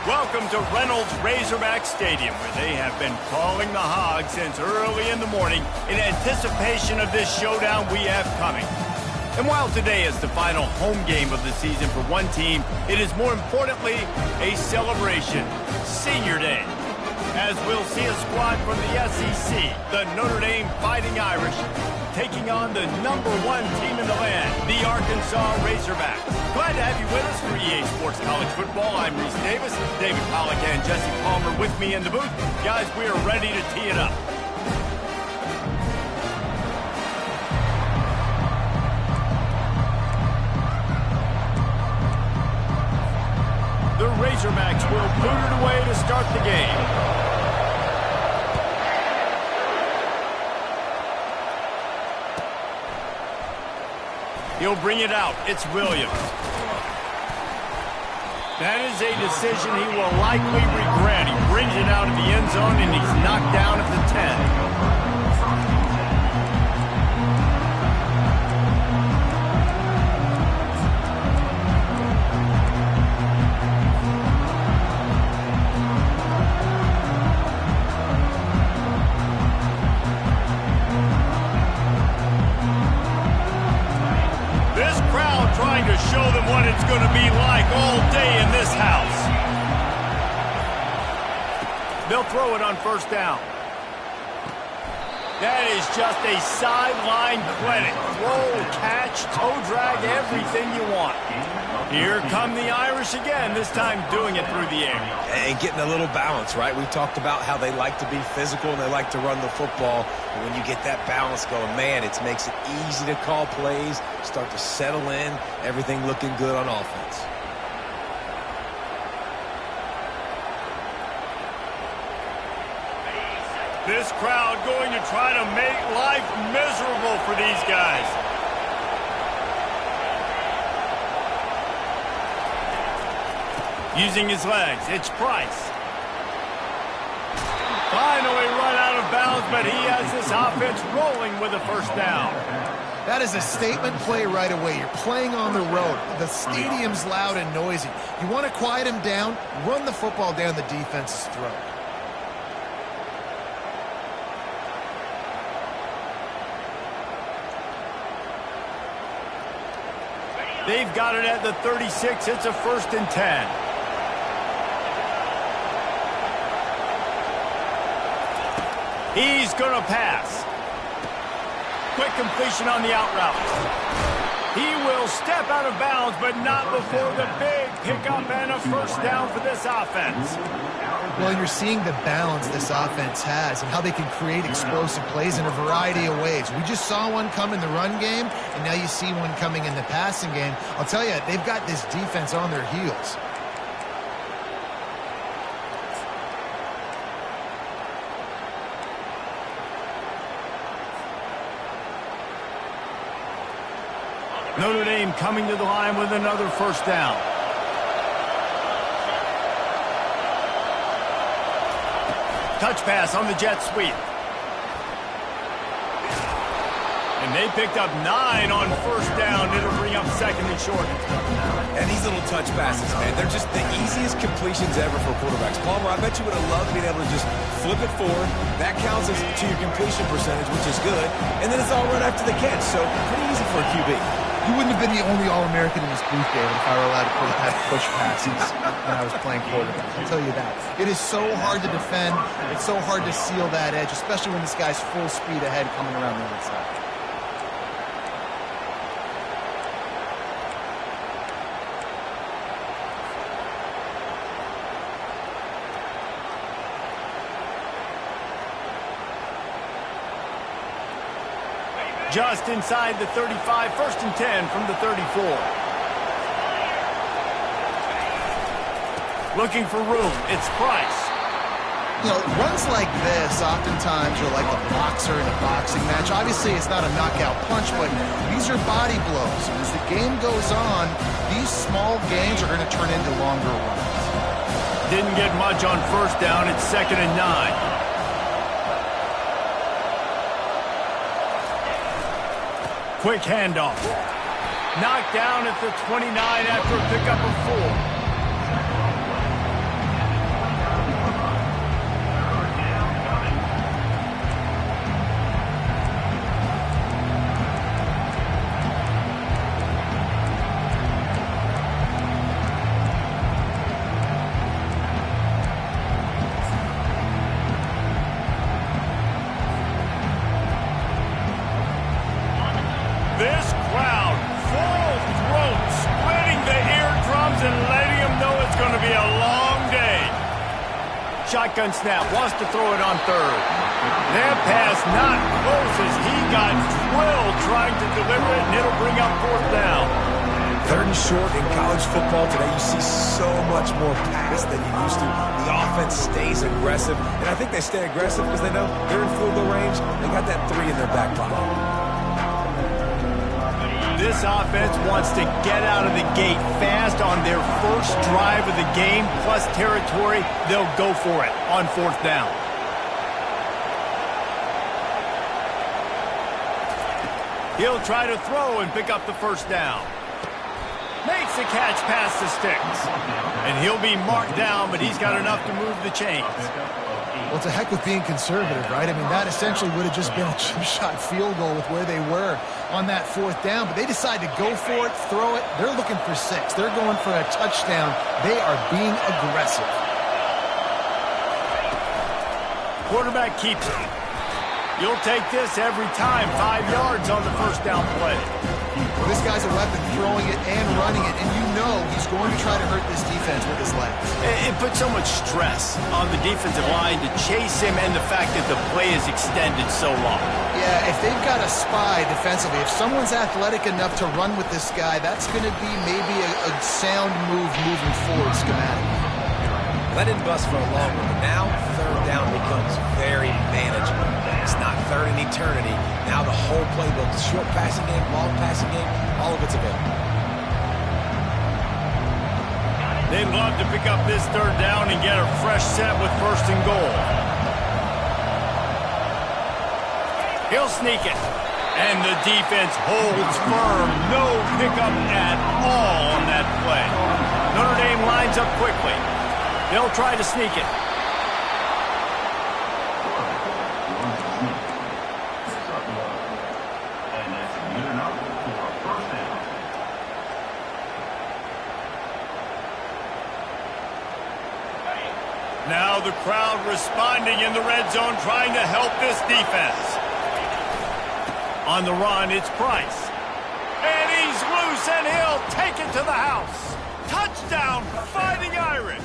Welcome to Reynolds Razorback Stadium, where they have been calling the hogs since early in the morning in anticipation of this showdown we have coming. And while today is the final home game of the season for one team, it is more importantly a celebration, Senior Day. As we'll see a squad from the SEC, the Notre Dame Fighting Irish, taking on the #1 team in the land, the Arkansas Razorbacks. Glad to have you with us for EA Sports College Football. I'm Reese Davis, David Pollack and Jesse Palmer with me in the booth. Guys, we are ready to tee it up. The Razorbacks will boot it away to start the game. He'll bring it out. It's Williams. That is a decision he will likely regret. He brings it out of the end zone, and he's knocked down at the 10. Trying to show them what it's going to be like all day in this house. They'll throw it on first down. That is just a sideline credit. Roll, catch, toe drag, everything you want. Here come the Irish again, this time doing it through the air. And getting a little balance, right? We talked about how they like to be physical and they like to run the football. But when you get that balance going, man, it makes it easy to call plays, start to settle in, everything looking good on offense. This crowd going to try to make life miserable for these guys. Using his legs, it's Price. Finally run out of bounds, but he has this offense rolling with a first down. That is a statement play right away. You're playing on the road. The stadium's loud and noisy. You want to quiet him down, run the football down the defense's throat. They've got it at the 36. It's a 1st and 10. He's going to pass. Quick completion on the out route. He will step out of bounds, but not before the big pickup and a first down for this offense. Well, you're seeing the balance this offense has and how they can create explosive plays in a variety of ways. We just saw one come in the run game, and now you see one coming in the passing game. I'll tell you, they've got this defense on their heels. Notre Dame coming to the line with another first down. Touch pass on the jet sweep. And they picked up 9 on first down. It'll bring up 2nd and short. And these little touch passes, man, they're just the easiest completions ever for quarterbacks. Palmer, I bet you would have loved being able to just flip it forward. That counts as to your completion percentage, which is good. And then it's all right after the catch, so pretty easy for a QB. You wouldn't have been the only All-American in this booth, David, if I were allowed to push passes when I was playing quarterback. I'll tell you that. It is so hard to defend. It's so hard to seal that edge, especially when this guy's full speed ahead coming around the outside. Just inside the 35, 1st and 10 from the 34. Looking for room, it's Price. You know, runs like this, oftentimes you're like a boxer in a boxing match. Obviously, it's not a knockout punch, but these are body blows. And as the game goes on, these small gains are going to turn into longer runs. Didn't get much on first down. It's 2nd and 9. Quick handoff. Knocked down at the 29 after a pickup of 4. Shotgun snap, wants to throw it on third. That pass not close as he got drilled trying to deliver it, and it'll bring up fourth down. Third and short in college football today, you see so much more pass than you used to. The offense stays aggressive, and I think they stay aggressive because they know they're in field goal range. They got that 3 in their back pocket. This offense wants to get out of the gate fast on their first drive of the game, plus territory. They'll go for it on fourth down. He'll try to throw and pick up the first down. Makes the catch past the sticks. And he'll be marked down, but he's got enough to move the chains. Well, it's a heck with being conservative, right? I mean, that essentially would have just been a chip-shot field goal with where they were on that fourth down. But they decide to go for it, throw it. They're looking for 6. They're going for a touchdown. They are being aggressive. Quarterback keeps it. You'll take this every time. 5 yards on the first down play. Well, this guy's a weapon, throwing it and running it, and you know he's going to try to hurt this defense with his legs. It puts so much stress on the defensive line to chase him, and the fact that the play is extended so long. Yeah, if they've got a spy defensively, if someone's athletic enough to run with this guy, that's going to be maybe a sound move moving forward schematically. That didn't bust for a long one, but now third down becomes very manageable. It's not third in eternity. Now the whole playbook, the short passing game, long passing game, all of it's available. They'd love to pick up this third down and get a fresh set with first and goal. He'll sneak it. And the defense holds firm. No pickup at all on that play. Notre Dame lines up quickly. They'll try to sneak it. Now the crowd responding in the red zone, trying to help this defense. On the run, it's Price. And he's loose, and he'll take it to the house. Touchdown, Fighting Irish.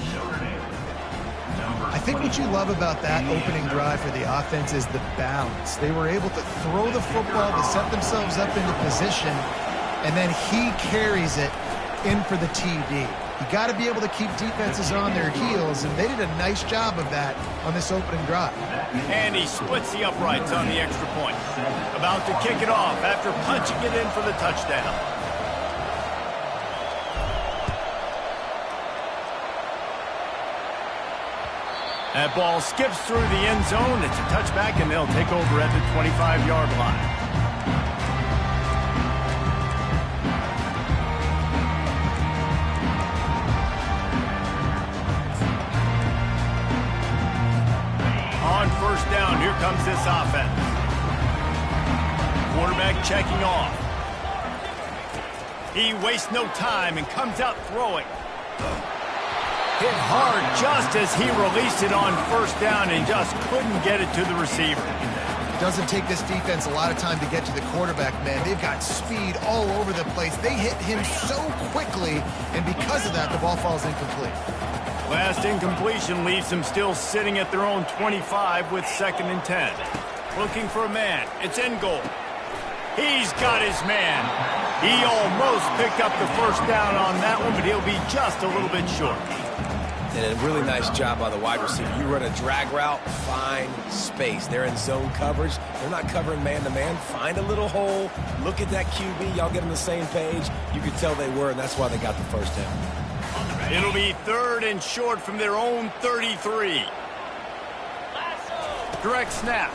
I think what you love about that opening drive for the offense is the balance. They were able to throw the football to set themselves up into position, and then he carries it in for the TD. You got to be able to keep defenses on their heels, and they did a nice job of that on this opening drive. And he splits the uprights on the extra point. About to kick it off after punching it in for the touchdown. That ball skips through the end zone. It's a touchback, and they'll take over at the 25-yard line. On first down, here comes this offense. Quarterback checking off. He wastes no time and comes out throwing. Hit hard just as he released it on first down and just couldn't get it to the receiver. It doesn't take this defense a lot of time to get to the quarterback, man. They've got speed all over the place. They hit him so quickly, and because of that, the ball falls incomplete. Last incompletion leaves them still sitting at their own 25 with 2nd and 10. Looking for a man. It's in goal. He's got his man. He almost picked up the first down on that one, but he'll be just a little bit short. And a really nice job by the wide receiver. You run a drag route, find space. They're in zone coverage. They're not covering man-to-man. Find a little hole. Look at that QB. Y'all get on the same page. You could tell they were, and that's why they got the first down. It'll be 3rd and short from their own 33. Direct snap.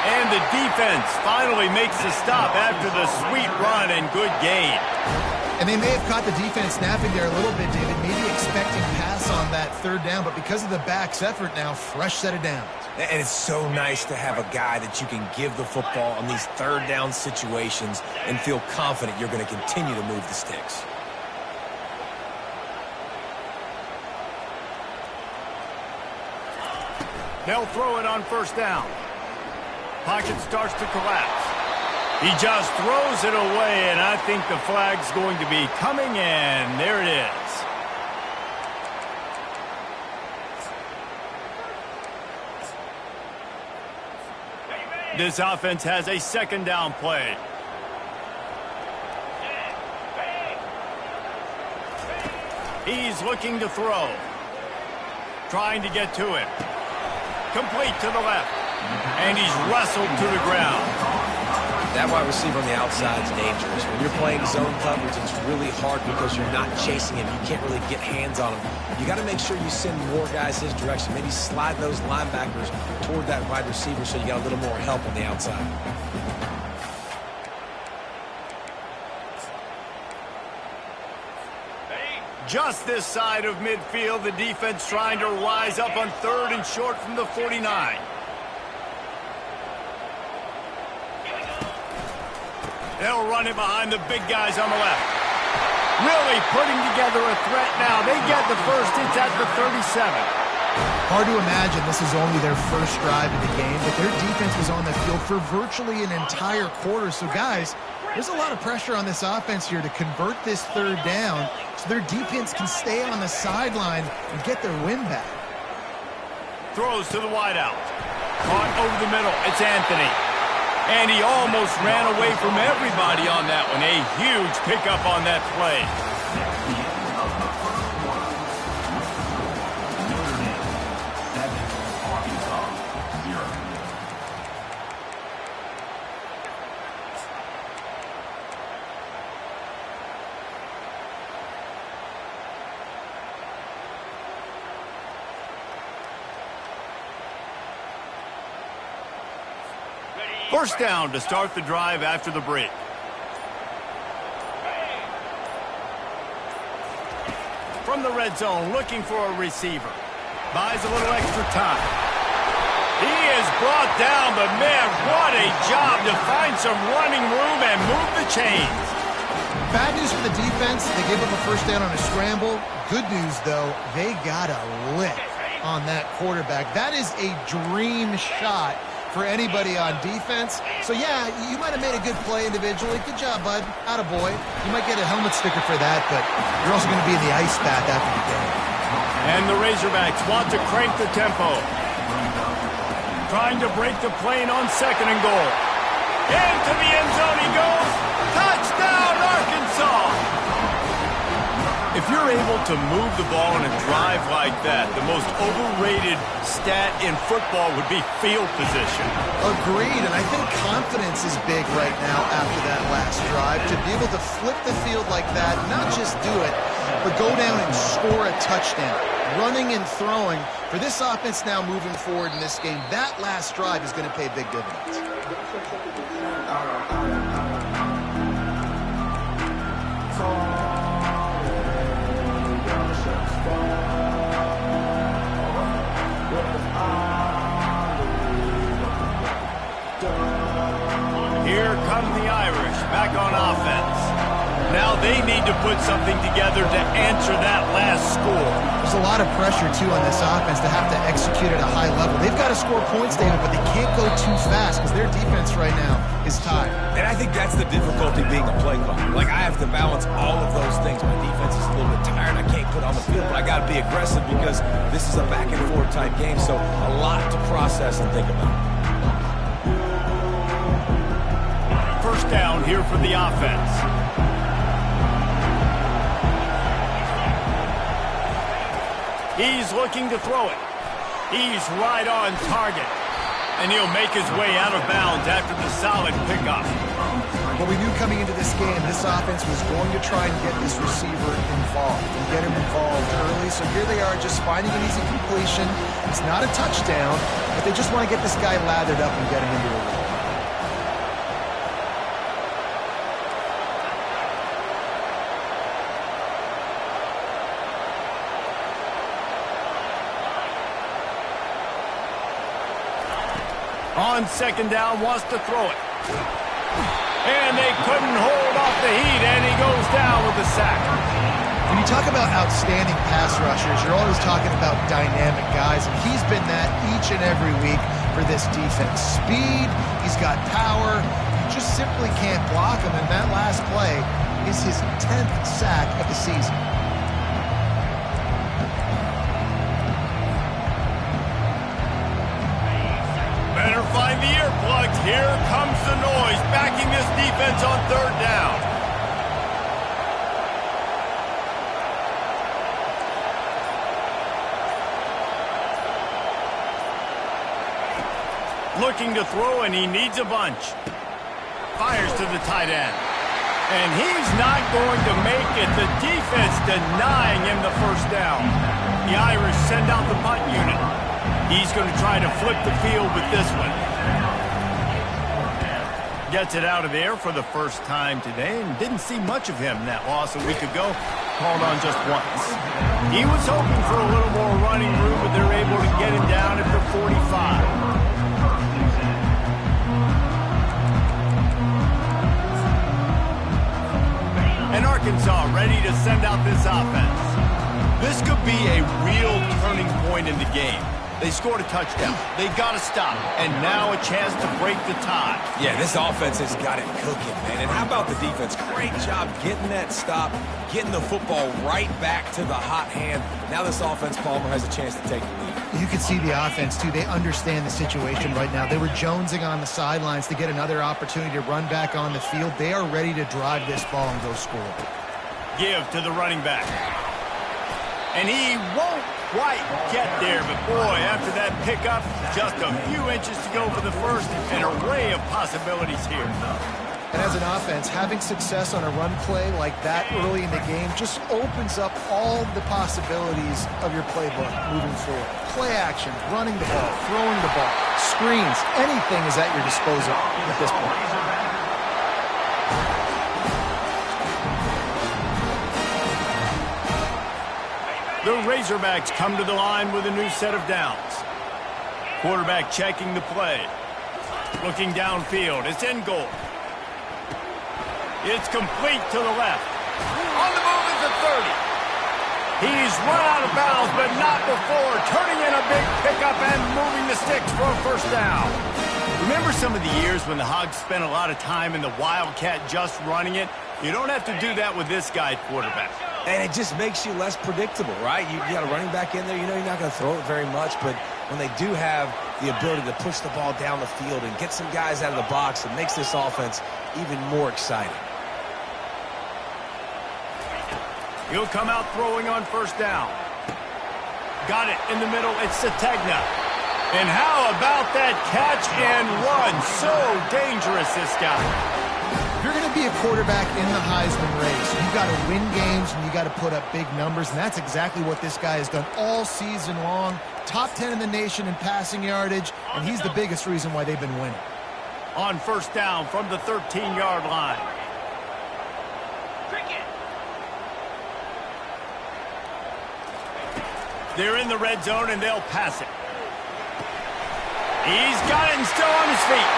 And the defense finally makes the stop after the sweet run and good gain. And they may have caught the defense snapping there a little bit, David, maybe expecting pass on that third down, but because of the back's effort now, fresh set of downs. And it's so nice to have a guy that you can give the football on these third down situations and feel confident you're going to continue to move the sticks. They'll throw it on first down. Pocket starts to collapse. He just throws it away, and I think the flag's going to be coming, and there it is. This offense has a second down play. He's looking to throw. Trying to get to him. Complete to the left. And he's wrestled to the ground. That wide receiver on the outside is dangerous. When you're playing zone coverage, it's really hard because you're not chasing him. You can't really get hands on him. You got to make sure you send more guys his direction. Maybe slide those linebackers toward that wide receiver so you got a little more help on the outside. Just this side of midfield, the defense trying to rise up on 3rd and short from the 49. They'll run it behind the big guys on the left. Really putting together a threat now. They get the first. It's at the 37. Hard to imagine this is only their first drive of the game, but their defense was on the field for virtually an entire quarter. So, guys, there's a lot of pressure on this offense here to convert this 3rd down so their defense can stay on the sideline and get their win back. Throws to the wideout. Caught over the middle. It's Anthony. And he almost ran away from everybody on that one. A huge pickup on that play. First down to start the drive after the break. From the red zone, looking for a receiver. Buys a little extra time. He is brought down, but man, what a job to find some running room and move the chains. Bad news for the defense. They gave up a first down on a scramble. Good news, though, they got a lick on that quarterback. That is a dream shot for anybody on defense. So, yeah, you might have made a good play individually. Good job, bud. Attaboy. You might get a helmet sticker for that, but you're also going to be in the ice bath after the game. And the Razorbacks want to crank the tempo. Trying to break the plane on 2nd and goal. Into the end zone he goes. Touchdown, Arkansas! If you're able to move the ball in a drive like that, the most overrated stat in football would be field position. Agreed, and I think confidence is big right now after that last drive. To be able to flip the field like that, not just do it, but go down and score a touchdown. Running and throwing. For this offense now moving forward in this game, that last drive is going to pay big dividends. Here come the Irish back on offense. Now they need to put something together to answer that last score. There's a lot of pressure, too, on this offense to have to execute at a high level. They've got to score points, David, but they can't go too fast because their defense right now is tired. And I think that's the difficulty being a play caller. Like, I have to balance all of those things. My defense is a little bit tired. I can't put on the field, but I got to be aggressive because this is a back-and-forth type game, so a lot to process and think about. First down here for the offense. He's looking to throw it. He's right on target. And he'll make his way out of bounds after the solid pickup. Well, we knew coming into this game, this offense was going to try and get this receiver involved and get him involved early. So here they are just finding an easy completion. It's not a touchdown, but they just want to get this guy lathered up and get him into a rhythm. On 2nd down, wants to throw it. And they couldn't hold off the heat, and he goes down with a sack. When you talk about outstanding pass rushers, you're always talking about dynamic guys, and he's been that each and every week for this defense. Speed, he's got power, you just simply can't block him, and that last play is his 10th sack of the season. Better find the earplugs. Here comes the noise, backing this defense on third down. Looking to throw, and he needs a bunch. Fires to the tight end. And he's not going to make it. The defense denying him the first down. The Irish send out the punt unit. He's going to try to flip the field with this one. Gets it out of there for the first time today, and didn't see much of him in that loss a week ago. Called on just once. He was hoping for a little more running room, but they're able to get him down at the 45. And Arkansas ready to send out this offense. This could be a real turning point in the game. They scored a touchdown. They got to stop. And now a chance to break the tie. Yeah, this offense has got it cooking, man. And how about the defense? Great job getting that stop, getting the football right back to the hot hand. Now this offense, Palmer, has a chance to take the lead. You can see the offense, too. They understand the situation right now. They were jonesing on the sidelines to get another opportunity to run back on the field. They are ready to drive this ball and go score. Give to the running back. And he won't quite get there, but boy, after that pickup, just a few inches to go for the first. An array of possibilities here. And as an offense, having success on a run play like that early in the game just opens up all the possibilities of your playbook moving forward. Play action, running the ball, throwing the ball, screens, anything is at your disposal at this point. The Razorbacks come to the line with a new set of downs. Quarterback checking the play. Looking downfield. It's in goal. It's complete to the left. On the move is the 30. He's run out of bounds, but not before. Turning in a big pickup and moving the sticks for a first down. Remember some of the years when the Hogs spent a lot of time in the Wildcat just running it? You don't have to do that with this guy at quarterback. And it just makes you less predictable, right? You got a running back in there. You know you're not going to throw it very much, but when they do have the ability to push the ball down the field and get some guys out of the box, it makes this offense even more exciting. He'll come out throwing on first down. Got it in the middle. It's Sategna. And how about that catch and run? So dangerous, this guy. If you're going to be a quarterback in the Heisman race, you've got to win games and you got to put up big numbers, and that's exactly what this guy has done all season long. Top 10 in the nation in passing yardage, and he's the biggest reason why they've been winning. On first down from the 13-yard line. They're in the red zone, and they'll pass it. He's got it and still on his feet.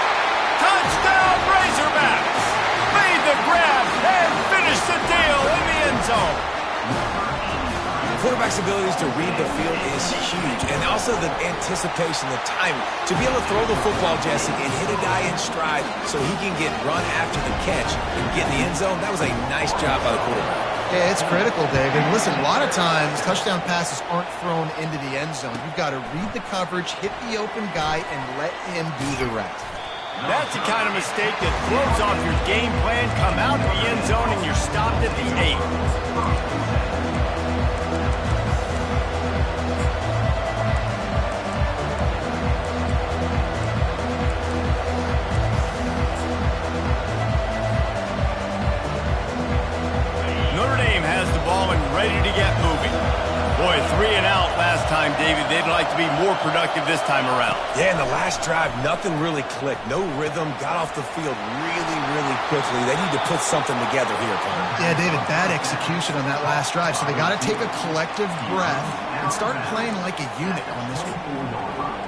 Touchdown, Razorbacks! Made the grab and finished the deal in the end zone. The quarterback's abilities to read the field is huge, and also the anticipation, the timing. To be able to throw the football, Jesse, and hit a guy in stride so he can get run after the catch and get in the end zone, that was a nice job by the quarterback. Yeah, it's critical, Dave. And listen, a lot of times touchdown passes aren't thrown into the end zone. You've got to read the coverage, hit the open guy, and let him do the rest. That's the kind of mistake that throws off your game plan. Come out of the end zone, and you're stopped at the 8. Ready to get moving. Boy, 3 and out last time, David. They'd like to be more productive this time around. Yeah, in the last drive, nothing really clicked. No rhythm, got off the field really, really quickly. They need to put something together here, Paul. Yeah, David, bad execution on that last drive. So they got to take a collective breath and start playing like a unit on this one.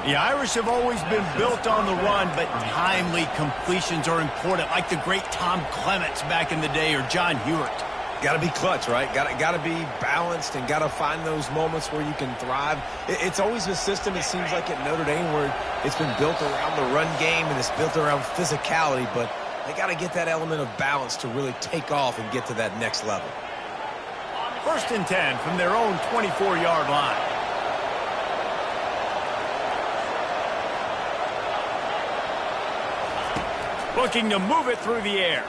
The Irish have always been built on the run, but timely completions are important, like the great Tom Clements back in the day or John Hewitt. Got to be clutch, right? Got to be balanced and got to find those moments where you can thrive. It's always a system, it seems like, at Notre Dame where it's been built around the run game and it's built around physicality, but they got to get that element of balance to really take off and get to that next level. 1st and 10 from their own 24-yard line. Looking to move it through the air.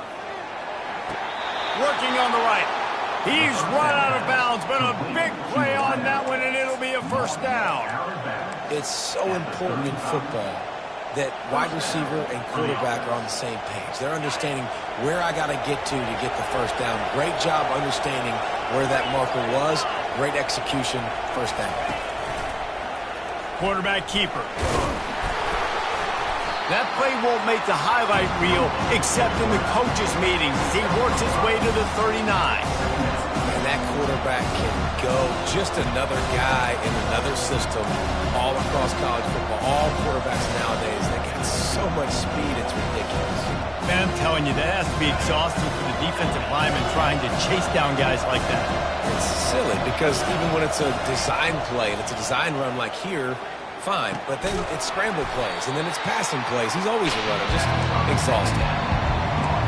Working on the right. He's run out of bounds, but a big play on that one, and it'll be a first down. It's so important in football that wide receiver and quarterback are on the same page. They're understanding where I got to get the first down. Great job understanding where that marker was. Great execution, first down. Quarterback keeper. That play won't make the highlight reel except in the coaches' meetings as he works his way to the 39. And that quarterback can go. Just another guy in another system all across college football. All quarterbacks nowadays, they got so much speed, it's ridiculous. Man, I'm telling you, that has to be exhausting for the defensive lineman trying to chase down guys like that. It's silly because even when it's a design play and it's a design run like here, fine, but then it's scramble plays, and then it's passing plays. He's always a runner, just exhausting.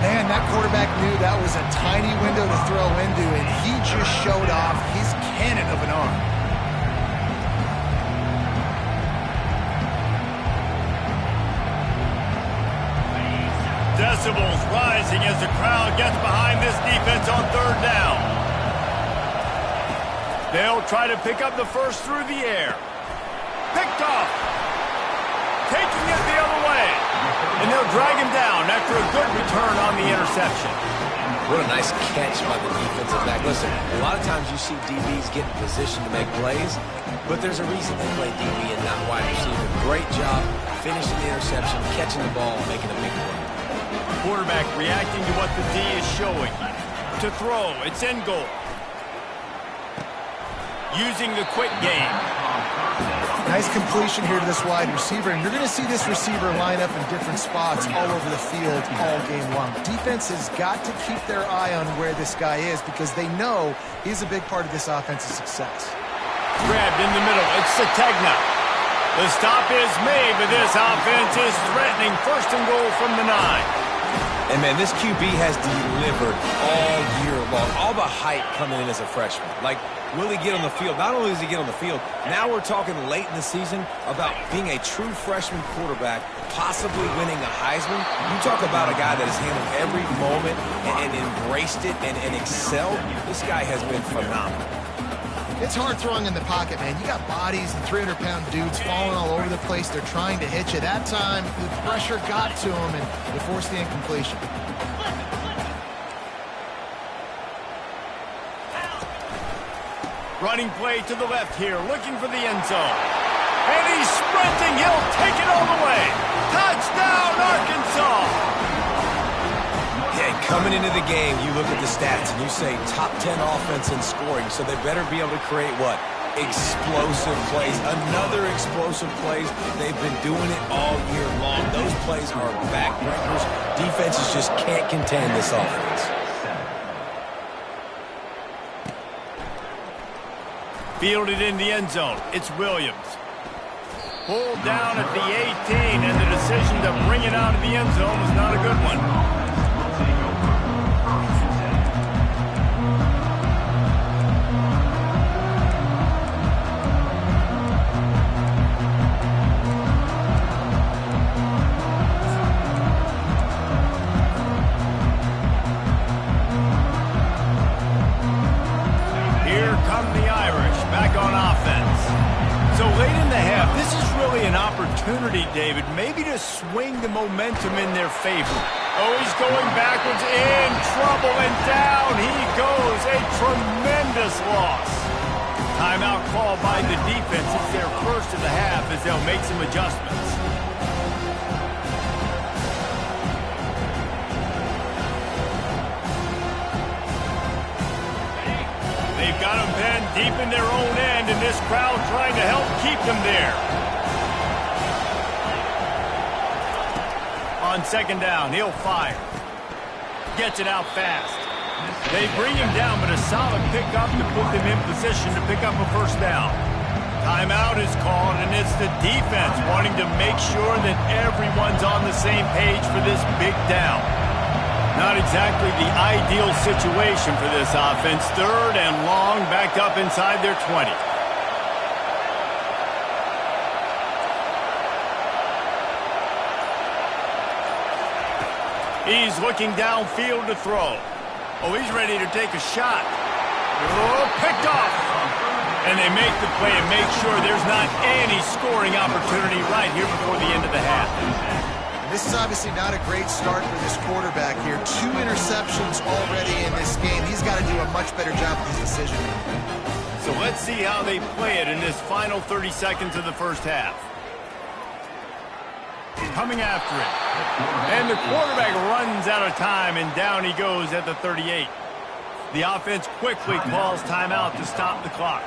Man, that quarterback knew that was a tiny window to throw into, and he just showed off his cannon of an arm. Decibels rising as the crowd gets behind this defense on third down. They'll try to pick up the first through the air. Picked off. Taking it the other way. And they'll drag him down after a good return on the interception. What a nice catch by the defensive back. Listen, a lot of times you see DBs get in position to make plays, but there's a reason they play DB and not wide receiver. Great job finishing the interception, catching the ball, making a big play. Quarterback reacting to what the D is showing. To throw, it's in goal. Using the quick game. Nice completion here to this wide receiver, and you're going to see this receiver line up in different spots all over the field all game long. Defense has got to keep their eye on where this guy is because they know he's a big part of this offense's success. Grabbed in the middle. It's Sategna. The stop is made, but this offense is threatening first and goal from the 9. And, man, this QB has delivered all year long. All the hype coming in as a freshman. Like, will he get on the field? Not only does he get on the field, now we're talking late in the season about being a true freshman quarterback, possibly winning a Heisman. You talk about a guy that has handled every moment and embraced it and excelled. This guy has been phenomenal. It's hard throwing in the pocket, man. You got bodies and 300-pound dudes falling all over the place. They're trying to hit you. That time, the pressure got to him, and they forced the incompletion. Running play to the left here, looking for the end zone. And he's sprinting. He'll take it all the way. Touchdown, Arkansas! Yeah, coming into the game, you look at the stats and you say top 10 offense in scoring, so they better be able to create what? Explosive plays. Another explosive plays. They've been doing it all year long. Those plays are backbreakers. Defenses just can't contain this offense. Fielded in the end zone. It's Williams. Pulled down at the 18, and the decision to bring it out of the end zone was not a good one. David, maybe to swing the momentum in their favor. Oh, he's going backwards, in trouble, and down he goes. A tremendous loss. Timeout called by the defense. It's their first of the half as they'll make some adjustments. They've got them pinned deep in their own end, and this crowd trying to help keep them there. On second down, he'll fire. Gets it out fast. They bring him down, but a solid pickup to put them in position to pick up a first down. Timeout is called, and it's the defense wanting to make sure that everyone's on the same page for this big down. Not exactly the ideal situation for this offense. Third and long, backed up inside their 20. He's looking downfield to throw. Oh, he's ready to take a shot. Oh, picked off. And they make the play and make sure there's not any scoring opportunity right here before the end of the half. This is obviously not a great start for this quarterback here. 2 interceptions already in this game. He's got to do a much better job with his decision making. So let's see how they play it in this final 30 seconds of the first half. Coming after it. And the quarterback runs out of time, and down he goes at the 38. The offense quickly calls timeout to stop the clock.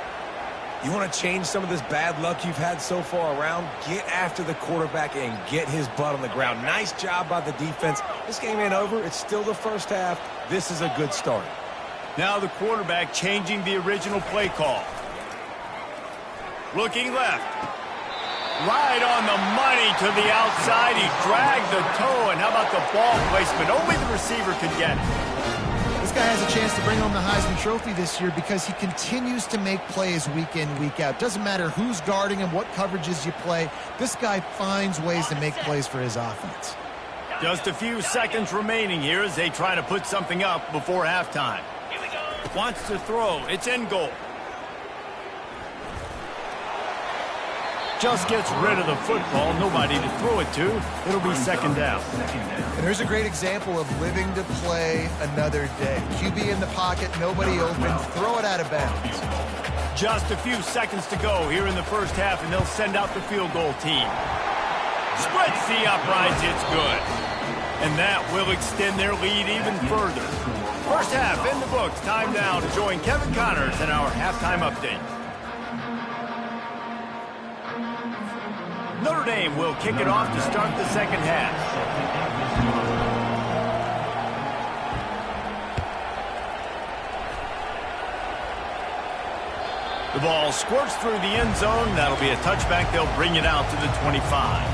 You want to change some of this bad luck you've had so far around? Get after the quarterback and get his butt on the ground. Nice job by the defense. This game ain't over. It's still the first half. This is a good start. Now the quarterback changing the original play call. Looking left. Right on the money to the outside. He dragged the toe, and how about the ball placement? Only the receiver could get it. This guy has a chance to bring home the Heisman Trophy this year because he continues to make plays week in, week out. Doesn't matter who's guarding him, what coverages you play. This guy finds ways to make plays for his offense. Just a few seconds remaining here as they try to put something up before halftime. Wants to throw. It's in goal. Just gets rid of the football. Nobody to throw it to. It'll be second down. And there's a great example of living to play another day. QB in the pocket, nobody open. Throw it out of bounds. Just a few seconds to go here in the first half, and they'll send out the field goal team. Spreads the uprights. It's good. And that will extend their lead even further. First half in the books. Time now to join Kevin Connors in our halftime update. Notre Dame will kick it off to start the second half. The ball squirts through the end zone. That'll be a touchback. They'll bring it out to the 25.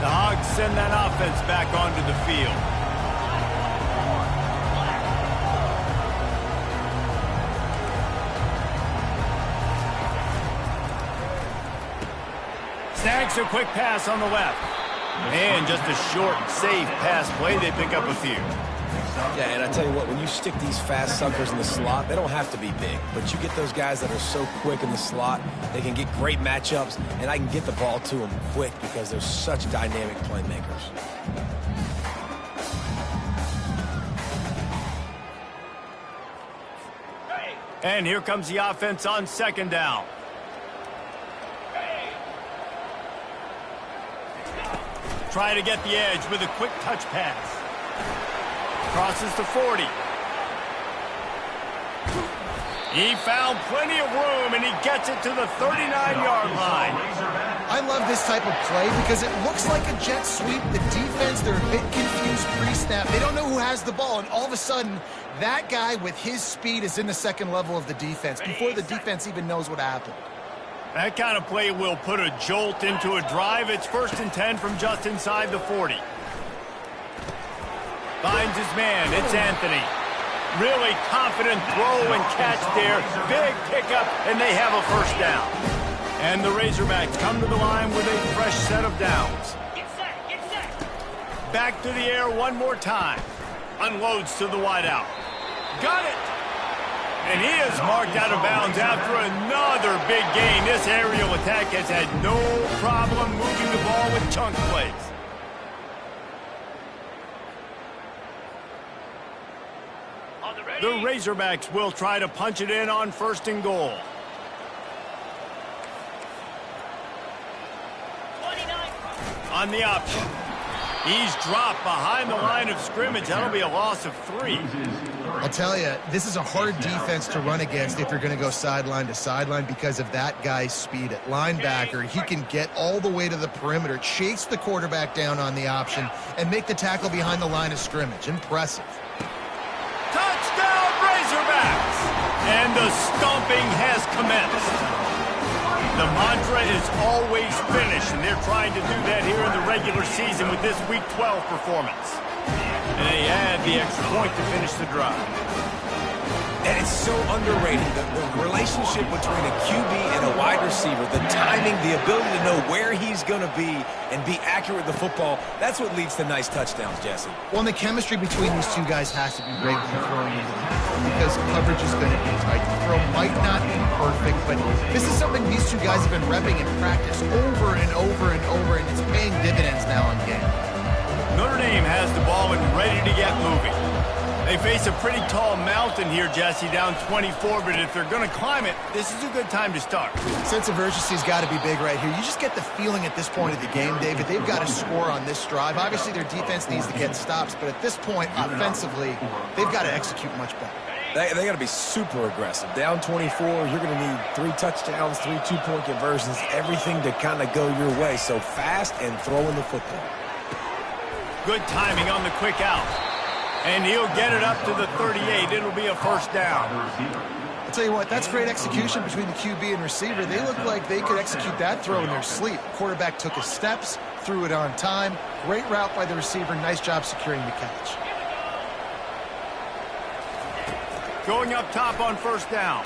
The Hogs send that offense back onto the field. Snags a quick pass on the left. And just a short, safe pass play. They pick up a few. Yeah, and I tell you what, when you stick these fast suckers in the slot, they don't have to be big. But you get those guys that are so quick in the slot, they can get great matchups, and I can get the ball to them quick because they're such dynamic playmakers. And here comes the offense on second down. Try to get the edge with a quick touch pass. Crosses to 40. He found plenty of room, and he gets it to the 39-yard line. I love this type of play because it looks like a jet sweep. The defense, they're a bit confused pre-snap. They don't know who has the ball, and all of a sudden, that guy with his speed is in the second level of the defense before the defense even knows what happened. That kind of play will put a jolt into a drive. It's 1st and 10 from just inside the 40. Finds his man. It's Anthony. Really confident throw and catch there. Big pickup, and they have a first down. And the Razorbacks come to the line with a fresh set of downs. Get set. Back to the air one more time. Unloads to the wideout. Got it. And he is marked out of bounds after another big gain. This aerial attack has had no problem moving the ball with chunk plays. The Razorbacks will try to punch it in on 1st and goal. 29. On the option. He's dropped behind the line of scrimmage. That'll be a loss of 3. I'll tell you, this is a hard defense to run against if you're going to go sideline to sideline because of that guy's speed at linebacker. He can get all the way to the perimeter, chase the quarterback down on the option, and make the tackle behind the line of scrimmage. Impressive. Touchdown, Razorbacks! And the stomping has commenced. The mantra is always finish, and they're trying to do that here in the regular season with this Week 12 performance. And they add the extra point to finish the drive. And It's so underrated. The relationship between a QB and a wide receiver, the timing, the ability to know where he's going to be and be accurate with the football, that's what leads to nice touchdowns, Jesse. Well, and the chemistry between these two guys has to be great when you're throwing into the tackle because coverage is going to be tight. The throw might not be perfect, but this is something these two guys have been repping in practice over and over and over, and it's paying dividends now in game. Notre Dame has the ball and ready to get moving. They face a pretty tall mountain here, Jesse, down 24, but if they're going to climb it, this is a good time to start. Sense of urgency's got to be big right here. You just get the feeling at this point of the game, David, they've got to score on this drive. Obviously, their defense needs to get stops, but at this point, offensively, they've got to execute much better. They got to be super aggressive. Down 24, you're going to need 3 touchdowns, 3 two-point conversions, everything to kind of go your way. So fast and throwing the football. Good timing on the quick out. And he'll get it up to the 38. It'll be a first down. I'll tell you what, that's great execution between the QB and receiver. They look like they could execute that throw in their sleep. Quarterback took his steps, threw it on time. Great route by the receiver. Nice job securing the catch. Going up top on first down.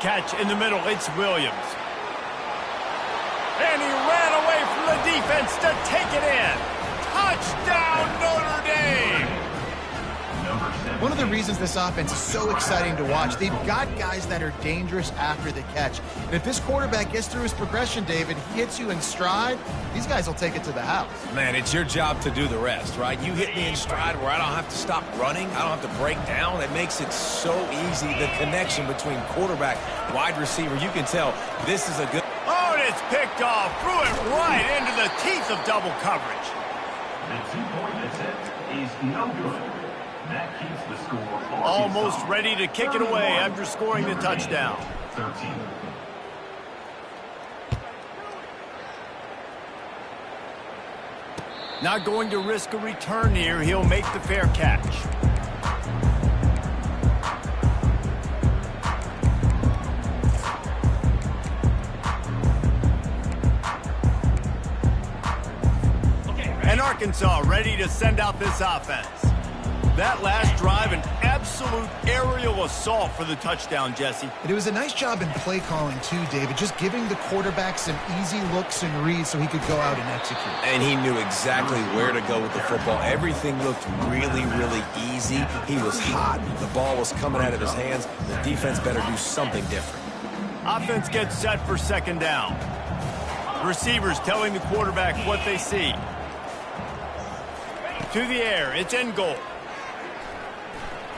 Catch in the middle. It's Williams. And he ran away from the defense to take it in. Touchdown, Notre Dame! One of the reasons this offense is so exciting to watch, they've got guys that are dangerous after the catch. And if this quarterback gets through his progression, David, he hits you in stride, these guys will take it to the house. Man, it's your job to do the rest, right? You hit me in stride where I don't have to stop running. I don't have to break down. It makes it so easy, the connection between quarterback, wide receiver. You can tell this is a good... Oh, and it's picked off. Threw it right into the teeth of double coverage. The 2-point attempt is no good. That keeps the score almost ready to kick it away after scoring the touchdown. 13. Not going to risk a return here. He'll make the fair catch. And Arkansas ready to send out this offense. That last drive, an absolute aerial assault for the touchdown, Jesse. And it was a nice job in play calling, too, David, just giving the quarterback some easy looks and reads so he could go out and execute. And he knew exactly where to go with the football. Everything looked really, really easy. He was hot. The ball was coming out of his hands. The defense better do something different. Offense gets set for second down. Receivers telling the quarterback what they see. To the air, it's in goal.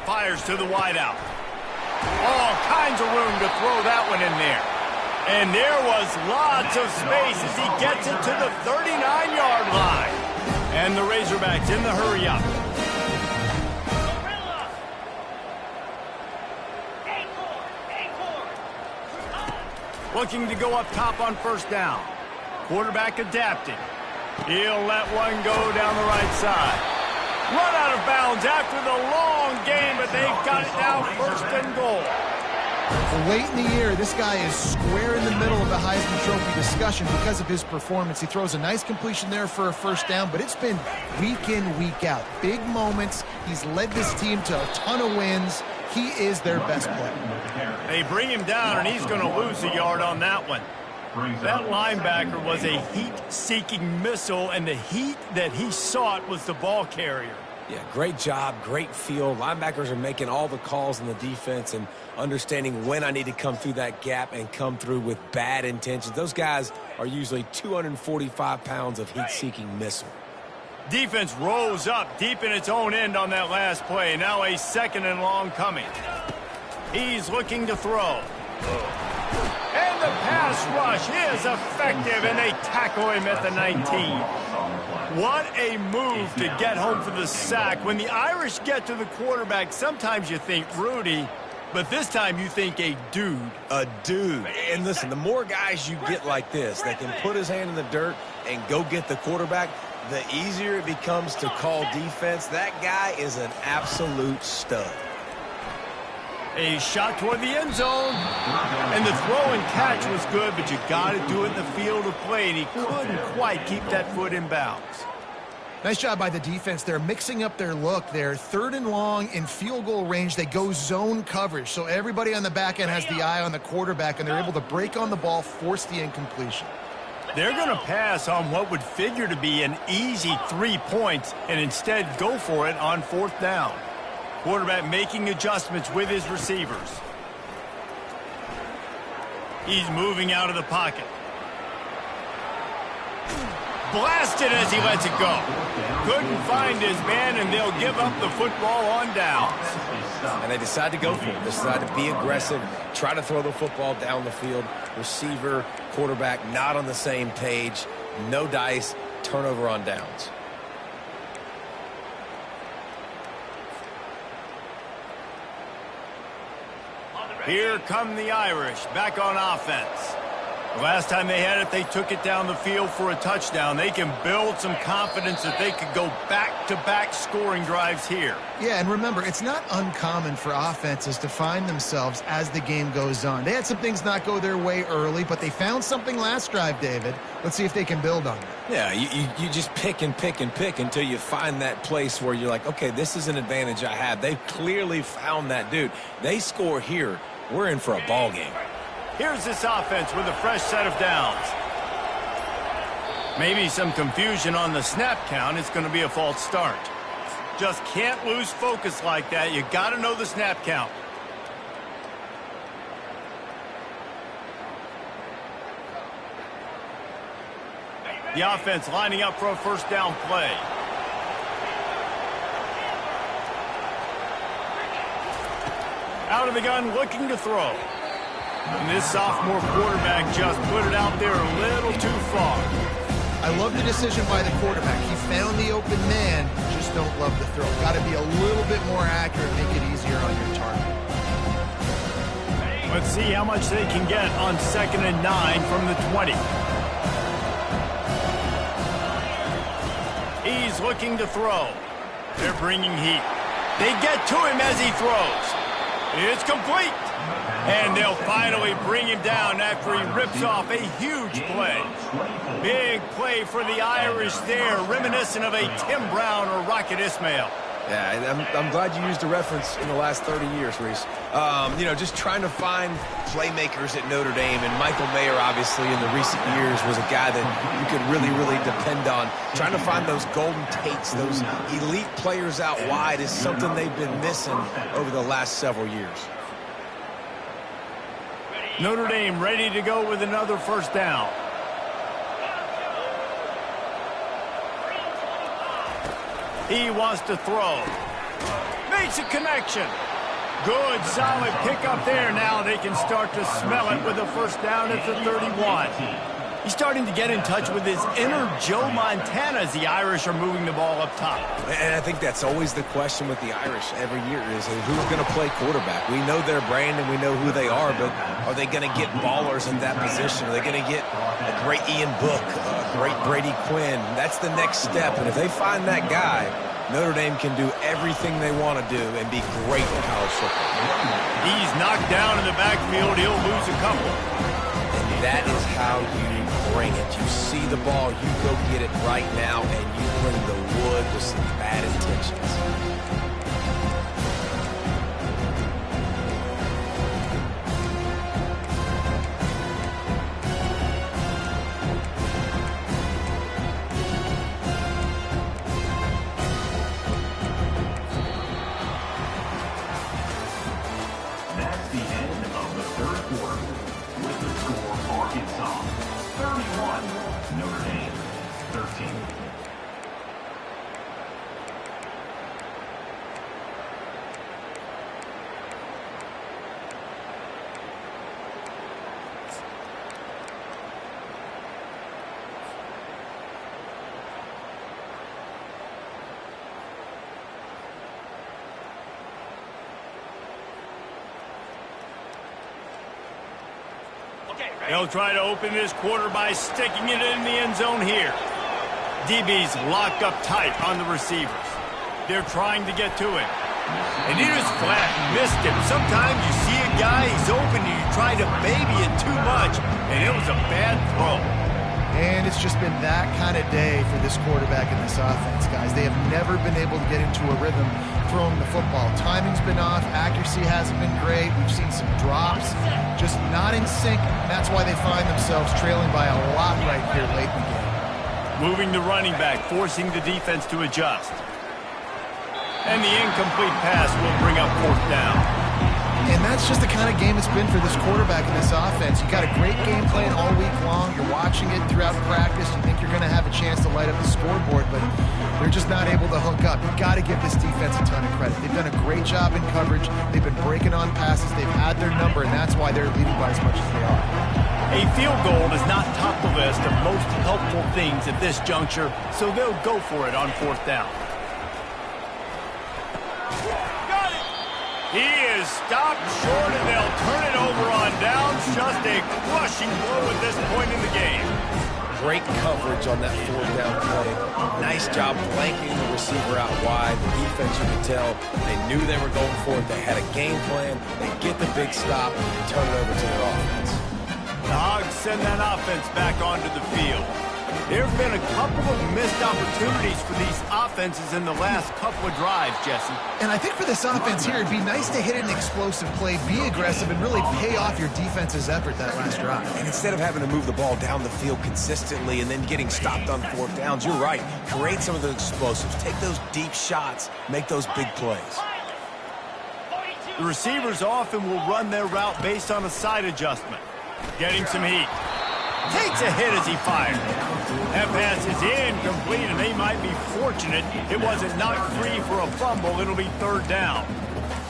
Fires to the wideout. All kinds of room to throw that one in there. And there was lots of space as he gets it to the 39-yard line. And the Razorbacks in the hurry up. Looking to go up top on first down. Quarterback adapting. He'll let one go down the right side. Run out of bounds after the long game, but they've got it now first and goal. Late in the year, this guy is square in the middle of the Heisman Trophy discussion because of his performance. He throws a nice completion there for a first down, but it's been week in, week out. Big moments. He's led this team to a ton of wins. He is their best player. They bring him down, and he's going to lose a yard on that one. That linebacker was a heat-seeking missile, and the heat that he sought was the ball carrier. Yeah, great job, great feel. Linebackers are making all the calls in the defense and understanding when I need to come through that gap and come through with bad intentions. Those guys are usually 245 pounds of heat-seeking missile. Defense rose up deep in its own end on that last play. Now a second and long coming. He's looking to throw. And the pass rush is effective, and they tackle him at the 19. What a move to get home for the sack. When the Irish get to the quarterback, sometimes you think Rudy, but this time you think a dude. A dude. And listen, the more guys you get like this that can put his hand in the dirt and go get the quarterback, the easier it becomes to call defense. That guy is an absolute stud. A shot toward the end zone. And the throw and catch was good, but you got to do it in the field of play, and he couldn't quite keep that foot in bounds. Nice job by the defense. They're mixing up their look. They're 3rd and long in field goal range. They go zone coverage. So everybody on the back end has the eye on the quarterback, and they're able to break on the ball, force the incompletion. They're going to pass on what would figure to be an easy 3 points and instead go for it on 4th down. Quarterback making adjustments with his receivers. He's moving out of the pocket. Blasted as he lets it go. Couldn't find his man, and they'll give up the football on downs. And they decide to go for it. They decide to be aggressive, try to throw the football down the field. Receiver, quarterback, not on the same page. No dice, turnover on downs. Here come the Irish, back on offense. The last time they had it, they took it down the field for a touchdown. They can build some confidence that they could go back-to-back scoring drives here. Yeah, and remember, it's not uncommon for offenses to find themselves as the game goes on. They had some things not go their way early, but they found something last drive, David. Let's see if they can build on it. Yeah, you just pick and pick and pick until you find that place where you're like, okay, this is an advantage I have. They've clearly found that dude. They score here. We're in for a ball game. Here's this offense with a fresh set of downs. Maybe some confusion on the snap count. It's going to be a false start. Just can't lose focus like that. You got to know the snap count. The offense lining up for a first down play. Out of the gun, looking to throw. And this sophomore quarterback just put it out there a little too far. I love the decision by the quarterback. He found the open man, just don't love the throw. Got to be a little bit more accurate, make it easier on your target. Let's see how much they can get on 2nd and 9 from the 20. He's looking to throw. They're bringing heat. They get to him as he throws. It's complete. And they'll finally bring him down after he rips off a huge play. Big play for the Irish there, reminiscent of a Tim Brown or Rocket Ismail. Yeah, I'm glad you used a reference in the last 30 years, Reese. You know, just trying to find playmakers at Notre Dame, and Michael Mayer, obviously, in the recent years, was a guy that you could really, really depend on. Trying to find those golden takes, those elite players out wide is something they've been missing over the last several years. Notre Dame ready to go with another first down. He wants to throw. Makes a connection. Good, solid pickup there. Now they can start to smell it with a first down at the 31. He's starting to get in touch with his inner Joe Montana as the Irish are moving the ball up top. And I think that's always the question with the Irish every year is who's going to play quarterback. We know their brand and we know who they are, but are they going to get ballers in that position? Are they going to get a great Ian Book, a great Brady Quinn? That's the next step. And if they find that guy, Notre Dame can do everything they want to do and be great in college football. He's knocked down in the backfield. He'll lose a couple. And that is how you bring it. You see the ball, you go get it right now, and you bring the wood with some bad intentions. That's the end of the third quarter. With the score, Arkansas 31, Notre Dame 13. They'll try to open this quarter by sticking it in the end zone here. DB's locked up tight on the receivers. They're trying to get to him. And he just flat missed him. Sometimes you see a guy, he's open, and you try to baby it too much, and it was a bad throw. And it's just been that kind of day for this quarterback and this offense, guys. They have never been able to get into a rhythm throwing the football. Timing's been off. Accuracy hasn't been great. We've seen some drops, just not in sync. That's why they find themselves trailing by a lot right here late in the game. Moving the running back, forcing the defense to adjust. And the incomplete pass will bring up 4th down. And that's just the kind of game it's been for this quarterback and this offense. You got a great game plan all week long. You're watching it throughout practice. You think you're going to have a chance to light up the scoreboard, but they're just not able to hook up. You've got to give this defense a ton of credit. They've done a great job in coverage. They've been breaking on passes. They've had their number, and that's why they're leading by as much as they are. A field goal does not top the list of most helpful things at this juncture, so they'll go for it on 4th down. He is stopped short, and they'll turn it over on downs. Just a crushing blow at this point in the game. Great coverage on that 4th down play. Nice job blanking the receiver out wide. The defense, you could tell, they knew they were going for it. They had a game plan. They get the big stop and turn it over to their offense. The Hogs send that offense back onto the field. There have been a couple of missed opportunities for these offenses in the last couple of drives, Jesse. And I think for this offense here, it'd be nice to hit an explosive play, be aggressive, and really pay off your defense's effort that last drive. And instead of having to move the ball down the field consistently and then getting stopped on 4th downs, you're right. Create some of those explosives. Take those deep shots. Make those big plays. The receivers often will run their route based on a side adjustment. Getting some heat. Takes a hit as he fired. That pass is incomplete, and they might be fortunate it wasn't knocked free for a fumble. It'll be 3rd down.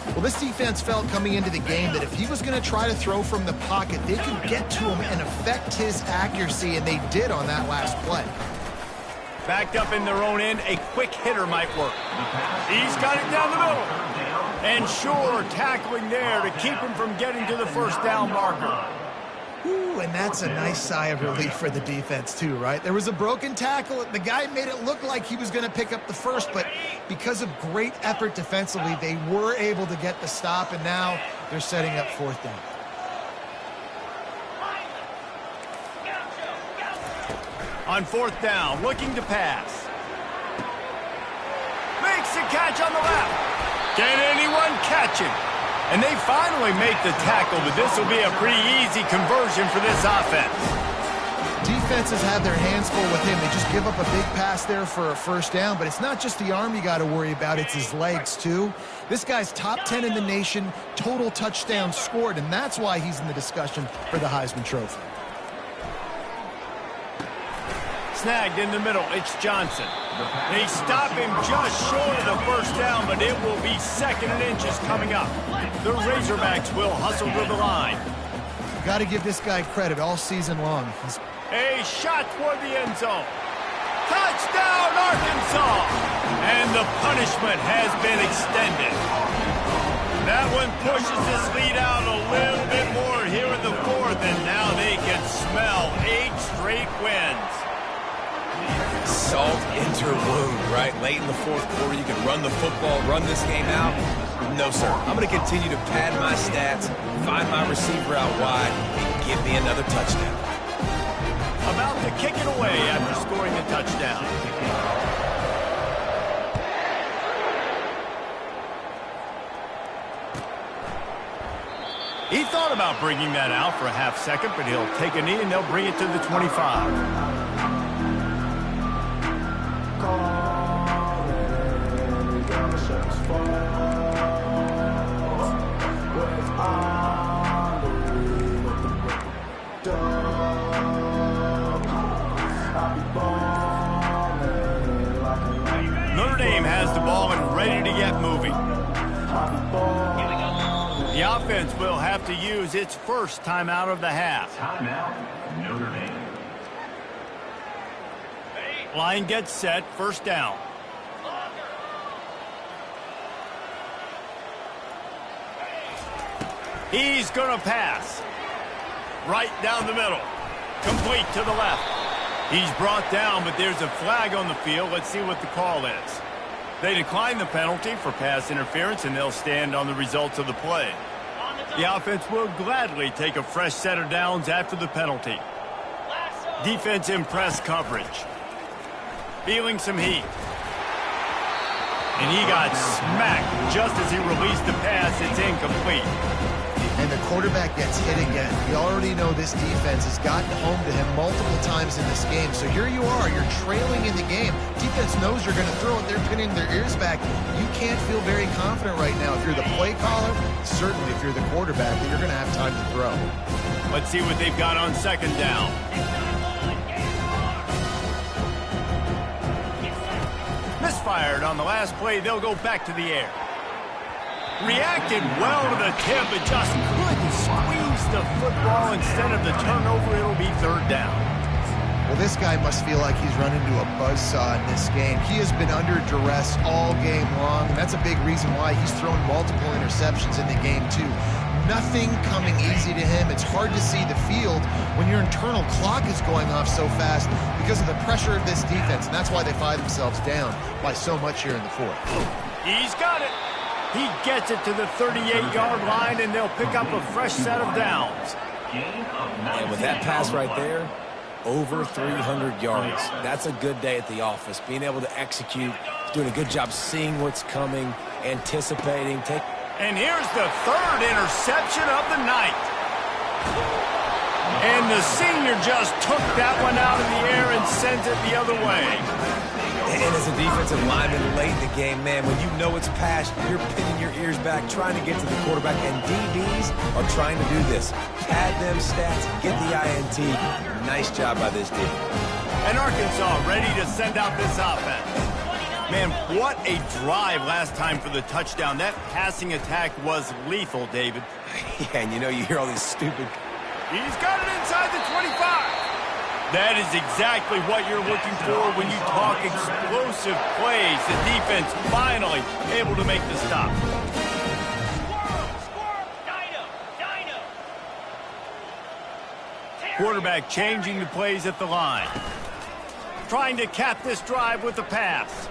Well, this defense felt coming into the game that if he was going to try to throw from the pocket, they could get to him and affect his accuracy, and they did on that last play. Backed up in their own end, a quick hitter might work. He's got it down the middle. And sure, tackling there to keep him from getting to the 1st down marker. Ooh, and that's a nice sigh of relief for the defense too, right? There was a broken tackle. The guy made it look like he was going to pick up the first, but because of great effort defensively, they were able to get the stop, and now they're setting up 4th down. On 4th down, looking to pass. Makes the catch on the left. Can anyone catch him? And they finally make the tackle, but this will be a pretty easy conversion for this offense. Defenses have their hands full with him. They just give up a big pass there for a 1st down, but it's not just the arm you got to worry about, it's his legs too. This guy's top 10 in the nation, total touchdowns scored, and that's why he's in the discussion for the Heisman Trophy. Snagged in the middle, it's Johnson. They stop him just short of the 1st down, but it will be 2nd and inches coming up. The Razorbacks will hustle to the line. Got to give this guy credit all season long. A shot toward the end zone. Touchdown, Arkansas! And the punishment has been extended. That one pushes this lead out a little bit more here in the 4th, and now they can smell 8 straight wins. Salt into wound, right? Late in the 4th quarter, you can run the football, run this game out. No, sir. I'm going to continue to pad my stats, find my receiver out wide, and give me another touchdown. About to kick it away after scoring a touchdown. He thought about bringing that out for a half second, but he'll take a knee and they'll bring it to the 25. Notre Dame has the ball and ready to get moving. The offense will have to use its first timeout of the half. Timeout, Notre Dame. Line gets set, 1st down. He's going to pass. Right down the middle. Complete to the left. He's brought down, but there's a flag on the field. Let's see what the call is. They decline the penalty for pass interference, and they'll stand on the results of the play. The offense will gladly take a fresh set of downs after the penalty. Defense in press coverage. Feeling some heat. And he got smacked just as he released the pass. It's incomplete. And the quarterback gets hit again. We already know this defense has gotten home to him multiple times in this game. So here you are, you're trailing in the game. Defense knows you're going to throw it. They're pinning their ears back. You can't feel very confident right now. If you're the play caller, certainly if you're the quarterback, that you're going to have time to throw. Let's see what they've got on second down. Misfired on the last play. They'll go back to the air. Reacted well to the tip, but just couldn't squeeze the football. Instead of the turnover, it'll be third down. Well, this guy must feel like he's run into a buzzsaw in this game. He has been under duress all game long, and that's a big reason why he's thrown multiple interceptions in the game, too. Nothing coming easy to him. It's hard to see the field when your internal clock is going off so fast because of the pressure of this defense, and that's why they find themselves down by so much here in the fourth. He's got it. He gets it to the 38-yard line, and they'll pick up a fresh set of downs. And with that pass right there, over 300 yards. That's a good day at the office. Being able to execute, doing a good job seeing what's coming, anticipating. And here's the third interception of the night. And the senior just took that one out of the air and sent it the other way. And as a defensive lineman late in the game, man, when you know it's past, you're pinning your ears back, trying to get to the quarterback, and DBs are trying to do this. Pad them stats, get the INT. Nice job by this team. And Arkansas ready to send out this offense. Man, what a drive last time for the touchdown. That passing attack was lethal, David. Yeah, and you know, you hear all these stupid... He's got it inside the 25. That is exactly what you're looking for when you talk explosive plays. The defense finally able to make the stop. Squirrel, Dino. Quarterback changing the plays at the line. Trying to cap this drive with the pass.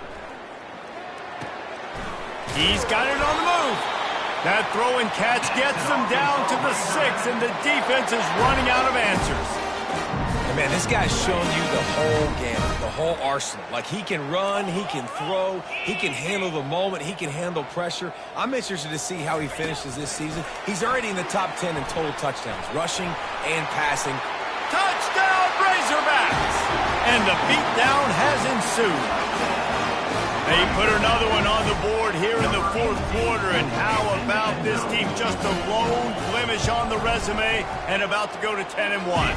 He's got it on the move. That throw and catch gets them down to the 6, and the defense is running out of answers. Man, this guy's showing you the whole gamut, the whole arsenal. Like, he can run, he can throw, he can handle the moment, he can handle pressure. I'm interested to see how he finishes this season. He's already in the top 10 in total touchdowns, rushing and passing. Touchdown, Razorbacks! And the beatdown has ensued. They put another one on the board here in the fourth quarter, and how about this team? Just a lone blemish on the resume and about to go to 10-1.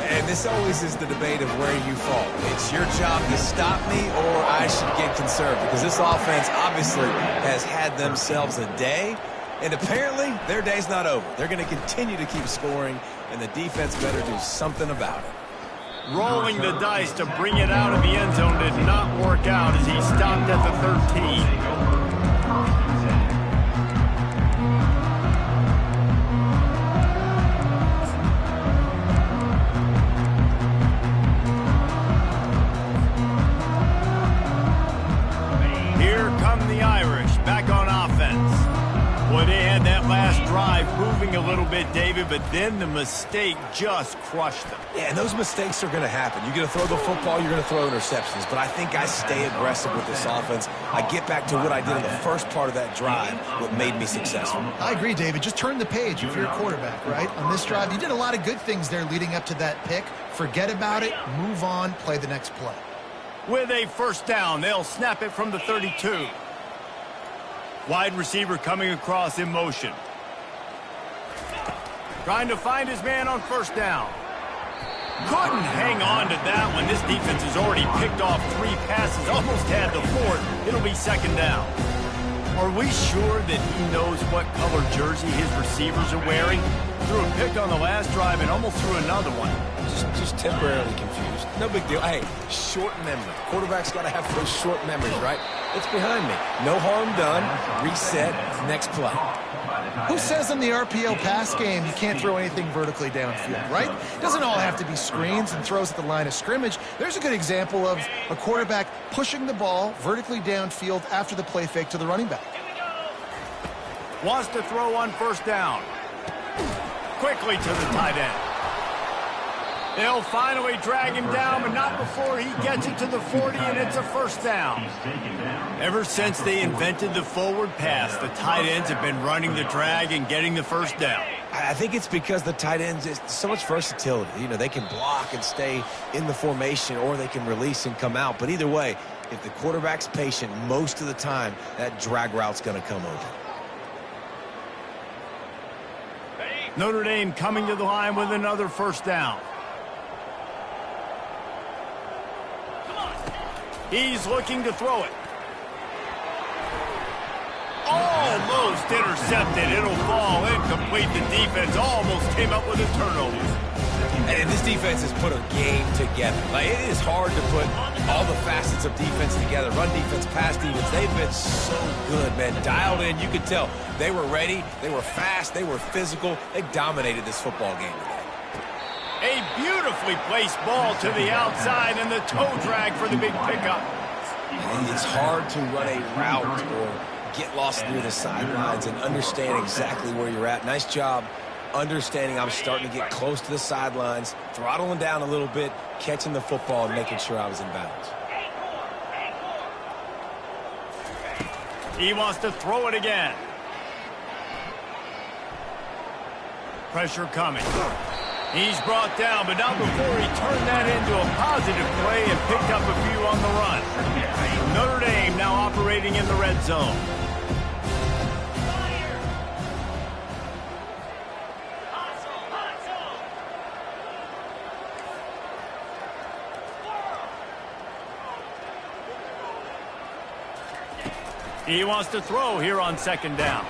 And this always is the debate of where you fall. It's your job to stop me, or I should get conservative, because this offense obviously has had themselves a day, and apparently their day's not over. They're going to continue to keep scoring, and the defense better do something about it. Rolling the dice to bring it out of the end zone did not work out as he stopped at the 13. A little bit, David, but then the mistake just crushed them. Yeah, and those mistakes are going to happen. You're going to throw the football, you're going to throw interceptions, but I think I stay aggressive with this offense. I get back to what I did in the first part of that drive, what made me successful. I agree, David. Just turn the page if you're a quarterback, right? On this drive, you did a lot of good things there leading up to that pick. Forget about it, move on, play the next play. With a first down, they'll snap it from the 32. Wide receiver coming across in motion. Trying to find his man on first down. Couldn't hang on to that one. This defense has already picked off 3 passes, almost had the 4th. It'll be second down. Are we sure that he knows what color jersey his receivers are wearing? Threw a pick on the last drive and almost threw another one. Just temporarily confused. No big deal. Hey, short memory. Quarterback's got to have those short memories, right? It's behind me. No harm done. Reset. Next play. Who says in the RPO pass game you can't throw anything vertically downfield, right? It doesn't all have to be screens and throws at the line of scrimmage. There's a good example of a quarterback pushing the ball vertically downfield after the play fake to the running back. Wants to throw on first down. Quickly to the tight end. They'll finally drag him down, but not before he gets it to the 40, and it's a first down. Ever since they invented the forward pass, the tight ends have been running the drag and getting the first down. I think it's because the tight ends is so much versatility. You know, they can block and stay in the formation, or they can release and come out. But either way, if the quarterback's patient most of the time, that drag route's going to come open. Notre Dame coming to the line with another first down. He's looking to throw it. Almost intercepted. It'll fall incomplete. The defense almost came up with a turnover. And this defense has put a game together. Like, it is hard to put all the facets of defense together. Run defense, pass defense. They've been so good, man. Dialed in. You could tell they were ready. They were fast. They were physical. They dominated this football game today. A beautifully placed ball to the outside and the toe drag for the big pickup. It's hard to run a route or get lost near the sidelines and understand exactly where you're at. Nice job understanding I'm starting to get close to the sidelines, throttling down a little bit, catching the football and making sure I was in bounds. He wants to throw it again. Pressure coming. He's brought down, but not before he turned that into a positive play and picked up a few on the run. Notre Dame now operating in the red zone. He wants to throw here on second down.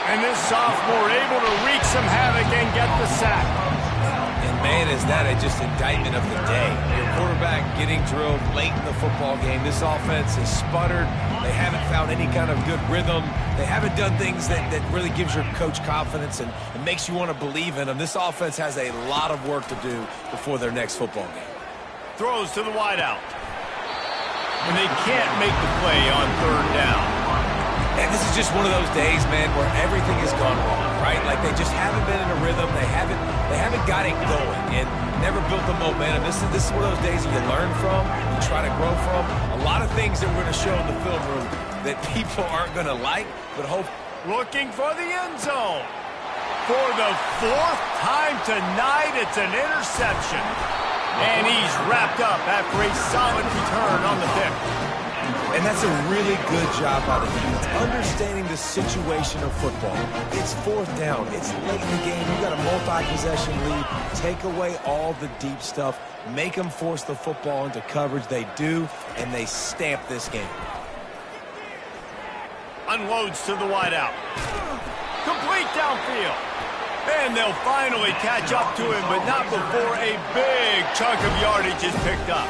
And this sophomore able to wreak some havoc and get the sack. And man, is that just indictment of the day. Your quarterback getting drilled late in the football game. This offense has sputtered. They haven't found any kind of good rhythm. They haven't done things that really gives your coach confidence and makes you want to believe in them. This offense has a lot of work to do before their next football game. Throws to the wideout. And they can't make the play on third down. And this is just one of those days, man, where everything has gone wrong, right? Like, they just haven't been in a rhythm. They haven't got it going and never built the momentum. This is one of those days that you learn from, you try to grow from. A lot of things that we're going to show in the film room that people aren't going to like, but hope. Looking for the end zone. For the fourth time tonight, it's an interception. And he's wrapped up after a solid return on the pick. And that's a really good job by the defense, understanding the situation of football. It's fourth down. It's late in the game. You got a multi-possession lead. Take away all the deep stuff. Make them force the football into coverage. They do, and they stamp this game. Unloads to the wideout. Complete downfield. And they'll finally catch up to him, but not before a big chunk of yardage is picked up.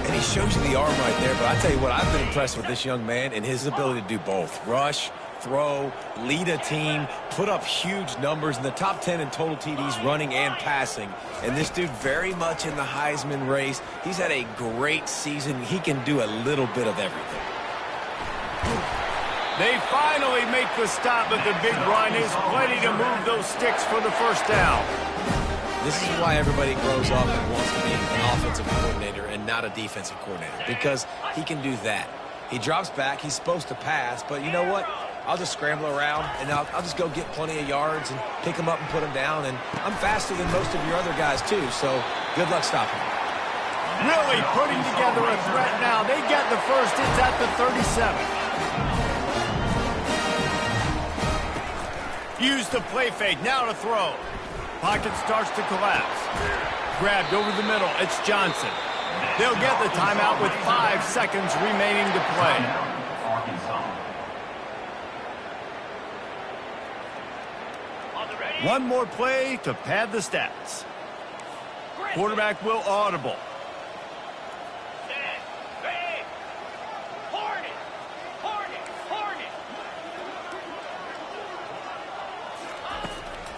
And he shows you the arm right there, but I tell you what, I've been impressed with this young man and his ability to do both. Rush, throw, lead a team, put up huge numbers in the top 10 in total TDs running and passing. And this dude very much in the Heisman race. He's had a great season. He can do a little bit of everything. They finally make the stop, but the big run is plenty to move those sticks for the first down. This is why everybody grows up and wants to be an offensive coordinator and not a defensive coordinator, because he can do that. He drops back. He's supposed to pass, but you know what? I'll just scramble around, and I'll just go get plenty of yards and pick them up and put them down, and I'm faster than most of your other guys, too, so good luck stopping him. Really putting together a threat now. They get the first. It's at the 37. Use the play fake, now to throw. Pocket starts to collapse. Grabbed over the middle, it's Johnson. They'll get the timeout with 5 seconds remaining to play. One more play to pad the stats. Quarterback will audible.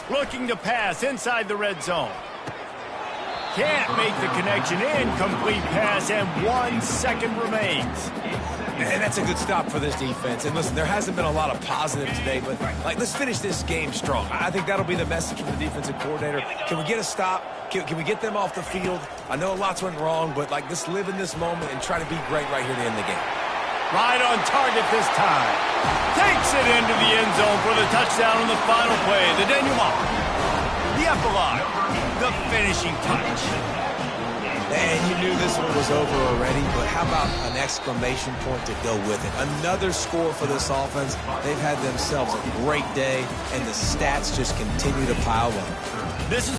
Looking to pass inside the red zone. Can't make the connection. Incomplete pass, and 1 second remains. And that's a good stop for this defense. And listen, there hasn't been a lot of positive today, but let's finish this game strong. I think that'll be the message from the defensive coordinator. Can we get a stop? Can we get them off the field? I know lots went wrong, but let's live in this moment and try to be great right here to end the game. Right on target this time. Takes it into the end zone for the touchdown on the final play. The denouement. The epilogue. The finishing touch. And you knew this one was over already, but how about an exclamation point to go with it? Another score for this offense. They've had themselves a great day, and the stats just continue to pile up. This is